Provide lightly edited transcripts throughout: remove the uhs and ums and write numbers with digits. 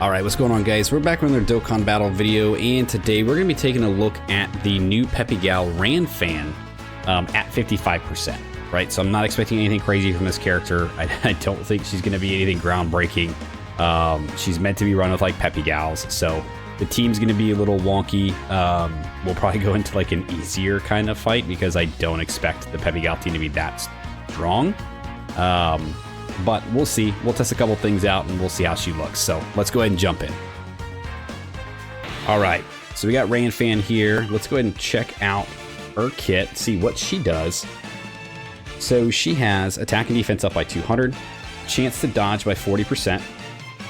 Alright, what's going on, guys? We're back with another Dokkan battle video, and today we're going to be taking a look at the new Peppy Ranfan at 55%, right? So I'm not expecting anything crazy from this character. I don't think she's going to be anything groundbreaking. She's meant to be run with like Peppy Gals, so the team's going to be a little wonky. We'll probably go into like an easier kind of fight because I don't expect the Peppy Gal team to be that strong. But we'll see. We'll test a couple things out and we'll see how she looks. So let's go ahead and jump in. All right, so we got Ranfan here. Let's go ahead and check out her kit, see what she does. So she has attack and defense up by 200, chance to dodge by 40%,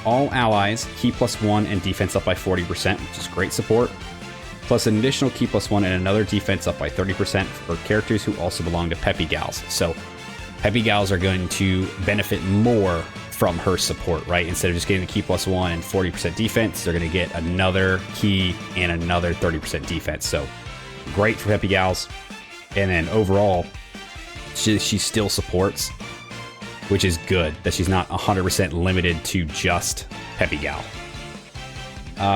all allies key +1 and defense up by 40%, which is great support, plus an additional key +1 and another defense up by 30% for characters who also belong to Peppy Gals. So Peppy Gals are going to benefit more from her support, right? Instead of just getting the key +1 and 40% defense, they're going to get another key and another 30% defense. So great for Peppy Gals. And then overall, she still supports, which is good that she's not 100% limited to just Peppy Gal.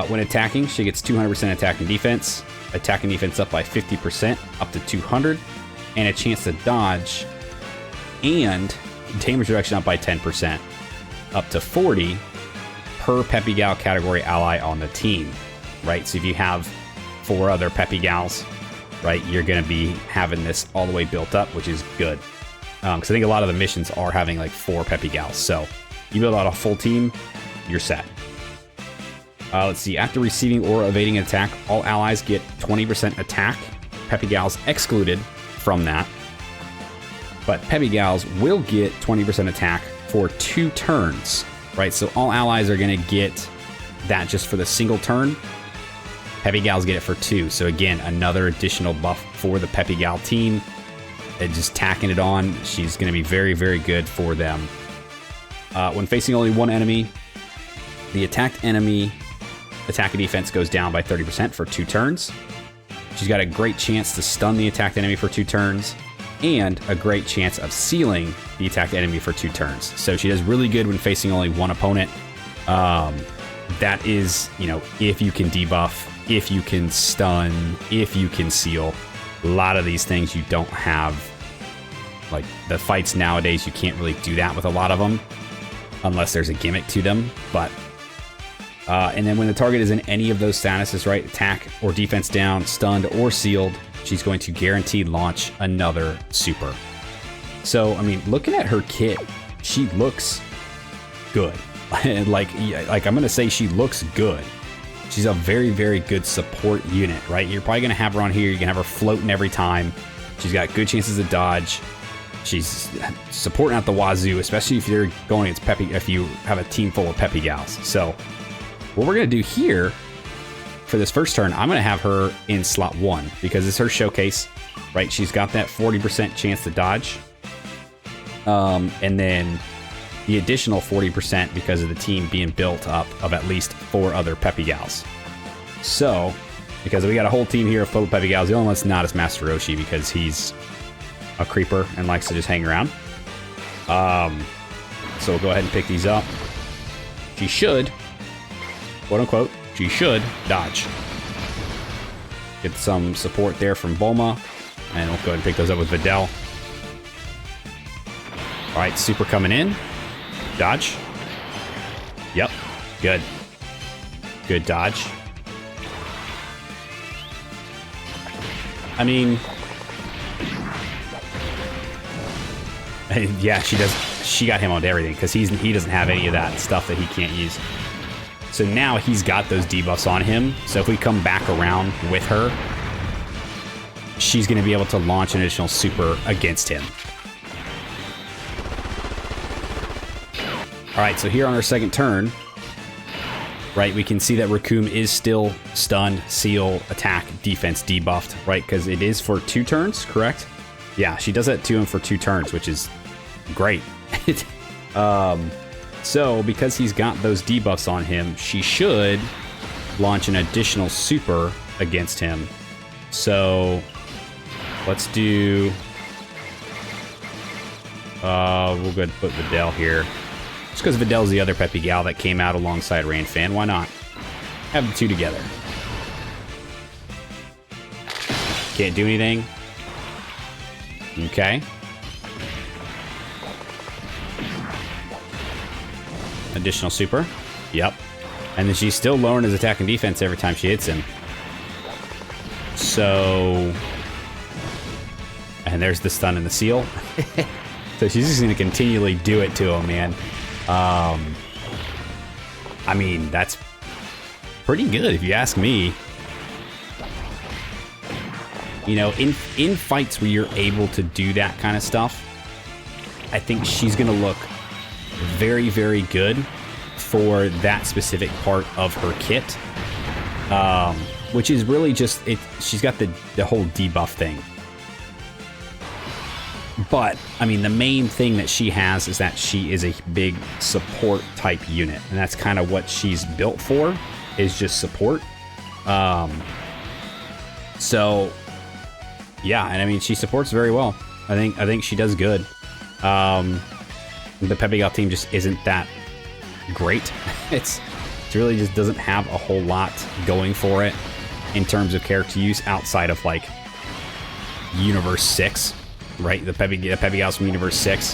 When attacking, she gets 200% attack and defense up by 50%, up to 200, and a chance to dodge and damage reduction up by 10%, up to 40 per Peppy Gal category ally on the team, right? So if you have 4 other Peppy Gals, right, you're going to be having this all the way built up, which is good. Because I think a lot of the missions are having like 4 Peppy Gals. So you build out a full team, you're set. Let's see. After receiving or evading an attack, all allies get 20% attack. Peppy Gals excluded from that. But Peppy Gals will get 20% attack for 2 turns, right? So all allies are going to get that just for the single turn. Peppy Gals get it for 2. So again, another additional buff for the Peppy Gal team. And just tacking it on, she's going to be very, very good for them. When facing only one enemy, the attacked enemy attack and defense goes down by 30% for 2 turns. She's got a great chance to stun the attacked enemy for 2 turns. And a great chance of sealing the attacked enemy for 2 turns. So she does really good when facing only one opponent. That is, you know, if you can debuff, if you can stun, if you can seal. A lot of these things you don't have. Like the fights nowadays, you can't really do that with a lot of them unless there's a gimmick to them. But and then when the target is in any of those statuses, right, attack or defense down, stunned or sealed, she's going to guaranteed launch another super. So, I mean, looking at her kit, she looks good. like I'm going to say she looks good. She's a very, very good support unit, right? You're probably going to have her on here. You can have her floating every time. She's got good chances to dodge. She's supporting at the wazoo, especially if you're going against Peppy, if you have a team full of Peppy Gals. So what we're going to do here for this first turn, I'm going to have her in slot 1 because it's her showcase, right? She's got that 40% chance to dodge. And then the additional 40% because of the team being built up of at least 4 other Peppy Gals. So, because we got a whole team here of full Peppy Gals, the only one that's not is Master Roshi because he's a creeper and likes to just hang around. So we'll go ahead and pick these up. She should, quote unquote, she should dodge. Get some support there from Bulma. And we'll go ahead and pick those up with Videl. Alright, super coming in. Dodge. Yep. Good. Good dodge. I mean... yeah, she does. She got him on everything because he doesn't have any of that stuff that he can't use. So now he's got those debuffs on him. So if we come back around with her, she's going to be able to launch an additional super against him. All right, so here on our second turn, right, we can see that Raccoon is still stunned, seal, attack, defense debuffed, right? Because it is for 2 turns, correct? Yeah, she does that to him for 2 turns, which is great. So, because he's got those debuffs on him, she should launch an additional super against him. So, let's do... we'll go ahead and put Videl here. Just because Vidal's the other Peppy gal that came out alongside Ranfan. Why not? Have the two together. Can't do anything. Okay. Additional super. Yep. And then she's still lowering his attack and defense every time she hits him. So... And there's the stun and the seal. So she's just going to continually do it to him, man. I mean, that's pretty good if you ask me. You know, in fights where you're able to do that kind of stuff, I think she's going to look very, very good for that specific part of her kit. Which is really just, she's got the whole debuff thing. But, I mean, the main thing that she has is that she is a big support type unit. And that's kind of what she's built for, is just support. So, yeah, and I mean, she supports very well. I think she does good. The Peppy Gal team just isn't that great. It really just doesn't have a whole lot going for it in terms of character use outside of, like, Universe 6. Right, the Peppy Gals from Universe 6.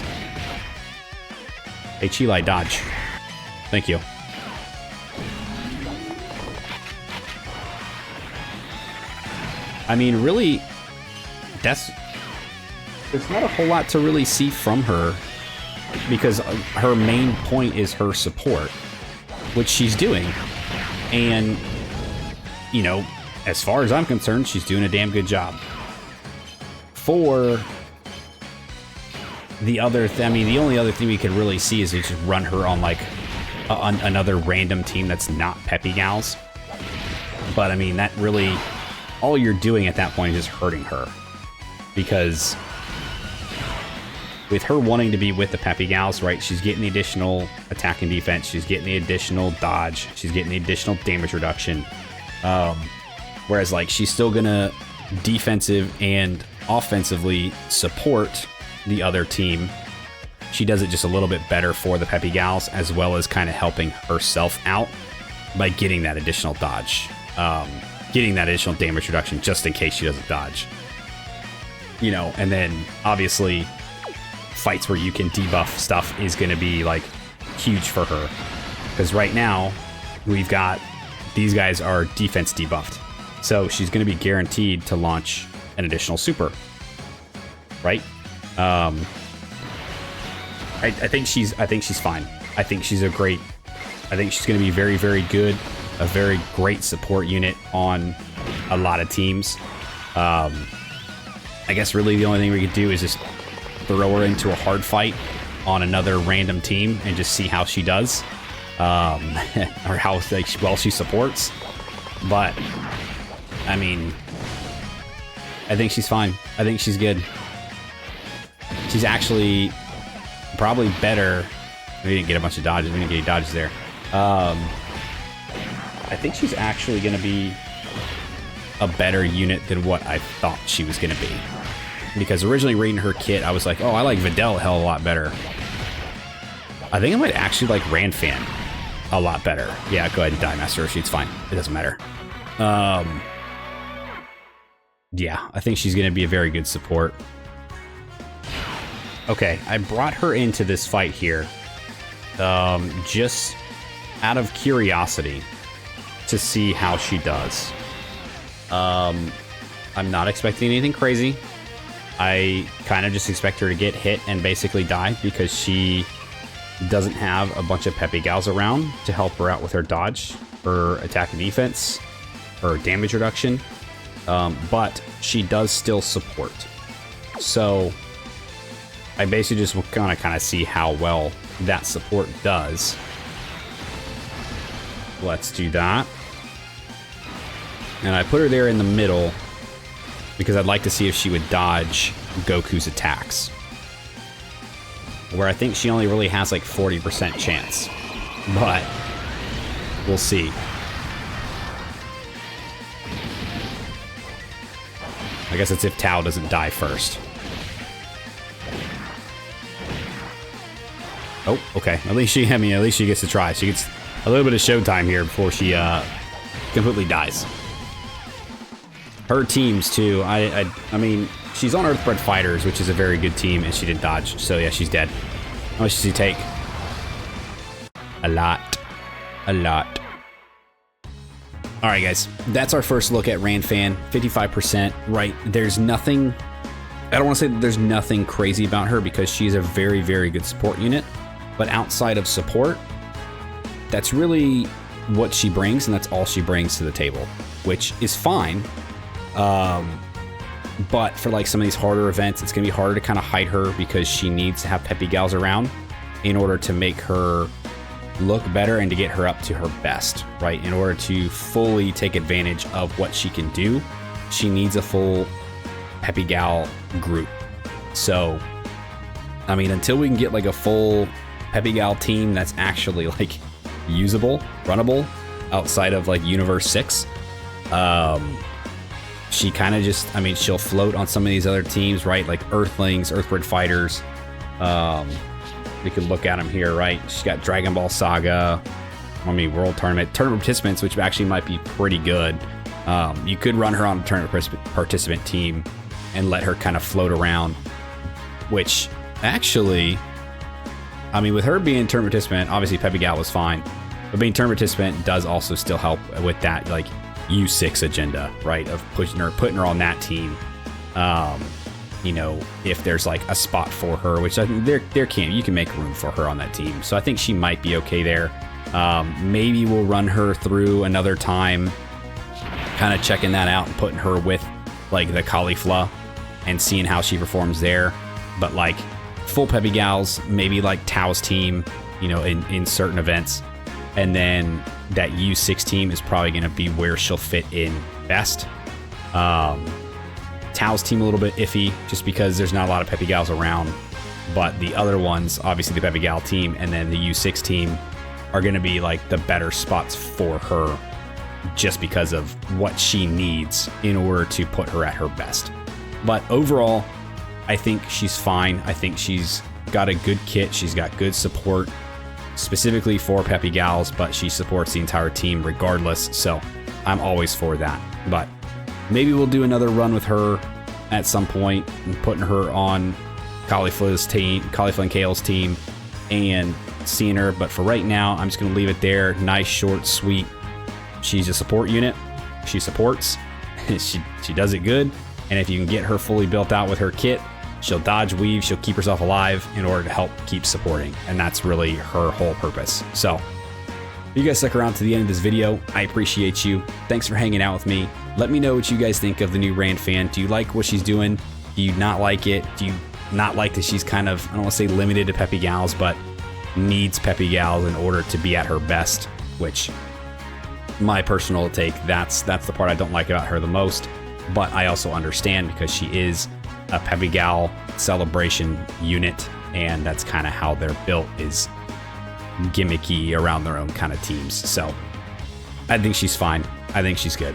Hey, Chili, dodge. Thank you. I mean, really, there's not a whole lot to really see from her, because her main point is her support, which she's doing. And, you know, as far as I'm concerned, she's doing a damn good job. For the other I mean, the only other thing we could really see is to just run her on, like, on another random team that's not Peppy Gals. But, I mean, that really... all you're doing at that point is just hurting her. Because with her wanting to be with the Peppy Gals, right, she's getting the additional attack and defense, she's getting the additional dodge, she's getting the additional damage reduction. Whereas, like, she's still gonna defensive and offensively support the other team. She does it just a little bit better for the Peppy Gals, as well as kind of helping herself out by getting that additional dodge. Getting that additional damage reduction just in case she doesn't dodge. You know, and then obviously fights where you can debuff stuff is going to be, like, huge for her. Because right now, we've got, these guys are defense debuffed. So she's going to be guaranteed to launch an additional super. Right? I think she's fine. I think she's going to be very, very good. A very great support unit on a lot of teams. I guess really the only thing we could do is just throw her into a hard fight on another random team and just see how she does. Or how, like, well she supports. But, I mean, I think she's fine. I think she's good. She's actually probably better. We didn't get a bunch of dodges. We didn't get any dodges there. I think she's actually going to be a better unit than what I thought she was going to be. Because originally reading her kit, I was like, oh, I like Vidal a hell of a lot better. I think I might actually like Ranfan a lot better. Yeah, go ahead and die, Master Roshi. It's fine. It doesn't matter. Yeah, I think she's going to be a very good support. Okay, I brought her into this fight here just out of curiosity to see how she does. I'm not expecting anything crazy. I kind of just expect her to get hit and basically die because she doesn't have a bunch of Peppy Gals around to help her out with her dodge, her attack and defense, her damage reduction. But she does still support. So I basically just want to kind of see how well that support does. Let's do that. And I put her there in the middle because I'd like to see if she would dodge Goku's attacks. Where I think she only really has like 40% chance. But we'll see. I guess it's if Tao doesn't die first. Oh, okay. At least she gets to try. She gets a little bit of showtime here before she completely dies. Her teams too. I mean, she's on Earthbred Fighters, which is a very good team, and she didn't dodge. So yeah, she's dead. How much does he take? A lot. A lot. All right, guys. That's our first look at Ranfan. 55%. Right. There's nothing. I don't want to say that there's nothing crazy about her because she's a very, very good support unit. But outside of support, that's really what she brings, and that's all she brings to the table, which is fine. But for like some of these harder events, it's gonna be harder to kind of hide her because she needs to have Peppy gals around in order to make her look better and to get her up to her best, right? In order to fully take advantage of what she can do, she needs a full Peppy gal group. So, I mean, until we can get like a full Peppy gal team that's actually like usable, runnable, outside of like Universe 6, she kind of just, I mean, she'll float on some of these other teams, right? Like Earthlings, Earthbred Fighters. We could look at them here, right? She's got Dragon Ball Saga, I mean, World Tournament participants, which actually might be pretty good. You could run her on a tournament participant team and let her kind of float around, which actually, I mean, with her being tournament participant, obviously Peppy gal was fine, but being tournament participant does also still help with that, like, U6 agenda, right? Of putting her on that team. You know, if there's like a spot for her, which I think you can make room for her on that team. So I think she might be okay there. Maybe we'll run her through another time, kind of checking that out and putting her with like the Caulifla and seeing how she performs there. But like full Peppy gals, maybe like Tao's team, you know, in certain events. And then that U6 team is probably going to be where she'll fit in best. Tao's team a little bit iffy just because there's not a lot of Peppy gals around. But the other ones, obviously the Peppy gal team and then the U6 team, are going to be like the better spots for her just because of what she needs in order to put her at her best. But overall, I think she's fine. I think she's got a good kit. She's got good support, specifically for Peppy gals, but she supports the entire team regardless, so I'm always for that. But maybe we'll do another run with her at some point and putting her on Caulifla's team, Caulifla and Kale's team, and seeing her. But for right now, I'm just going to leave it there. Nice, short, sweet. She's a support unit. She supports. she does it good. And if you can get her fully built out with her kit, she'll dodge, weave, she'll keep herself alive in order to help keep supporting. And that's really her whole purpose. So, if you guys stuck around to the end of this video, I appreciate you. Thanks for hanging out with me. Let me know what you guys think of the new Ranfan. Do you like what she's doing? Do you not like it? Do you not like that she's kind of, I don't want to say limited to Peppy gals, but needs Peppy gals in order to be at her best? Which, my personal take, that's the part I don't like about her the most. But I also understand because she is a Peppy gal celebration unit, and that's kind of how they're built, is gimmicky around their own kind of teams. So I think she's fine. I think she's good.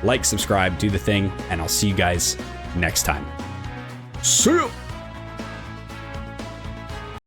Like, subscribe, do the thing, and I'll see you guys next time. See ya!